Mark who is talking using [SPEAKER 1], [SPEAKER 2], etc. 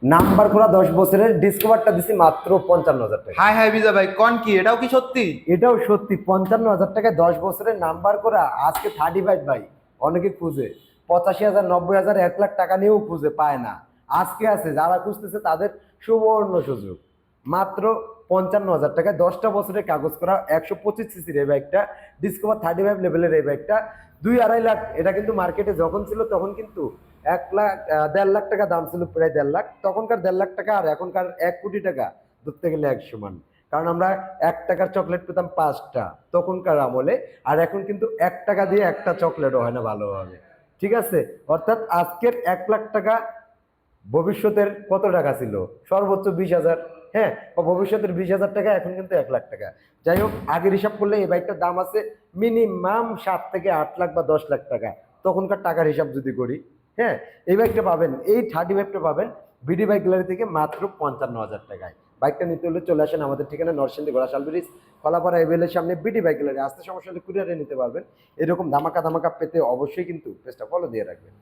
[SPEAKER 1] Number করা 10 বছরের ডিসকভারটা দিছি মাত্র 55,000 টাকা।
[SPEAKER 2] হাই হাই বিজয় ভাই কোন কি এটাও কি সত্যি?
[SPEAKER 1] এটাও সত্যি 55,000 টাকায় 10 বছরের নাম্বার করা। আজকে 35 ভাই অনেকে খুঁজে 85,000 90,000 1 লাখ টাকা নিয়েও খুঁজে পায় না। আজকে আছে, যারা খুঁজতেছে তাদের সুবর্ণ সুযোগ। মাত্র 55,000 টাকায় 10টা বছরের কাগজ করা 125 সিসির এই বাইকটা, ডিসকভার 35 লেভেলের এই বাইকটা 2-2.5 লাখ। এটা কিন্তু মার্কেটে যখন ছিল তখন কিন্তু 1 লাখ 1.5 লাখ টাকা দাম ছিল, প্রায় 1.5 লাখ। তখনকার 1.5 লাখ টাকা আর এখনকার 1 কোটি টাকা ধরতে গেলে এক সমান। কারণ আমরা 1 টাকার চকলেট পেতাম 5টা তখনকার আমলে, আর এখন কিন্তু 1 টাকা দিয়ে একটা চকলেটও হয় না ভালোভাবে। ঠিক আছে, অর্থাৎ আজকের 1 লাখ টাকা ভবিষ্যতের কত টাকা ছিল? সর্বোচ্চ 20,000। হ্যাঁ, বা ভবিষ্যতের 20,000 টাকা এখন কিন্তু 1 লাখ টাকা। যাই হোক, আগের হিসাব করলে এই বাইকটার দাম আছে মিনিমাম 7 থেকে 8 লাখ বা 10 লাখ টাকা, তখনকার টাকার হিসাব যদি করি। হ্যাঁ, এই বাইকটা পাবেন, এই 35টা পাবেন বিডি বাইক গ্যালারি থেকে মাত্র 55,000 টাকায়। বাইকটা নিতে হলে চলে আসেন আমাদের ঠিকানা নরসিংদী ঘোড়াশাল ব্রিজ, কলাপাড়া এভিলের সামনে বিডি বাইক গ্যালারি। আসতে সমস্যা হলে কুরিয়ারে নিতে পারবেন। এরকম ধামাকা ধামাকা পেতে অবশ্যই কিন্তু পেজটা ফলো দিয়ে রাখবেন।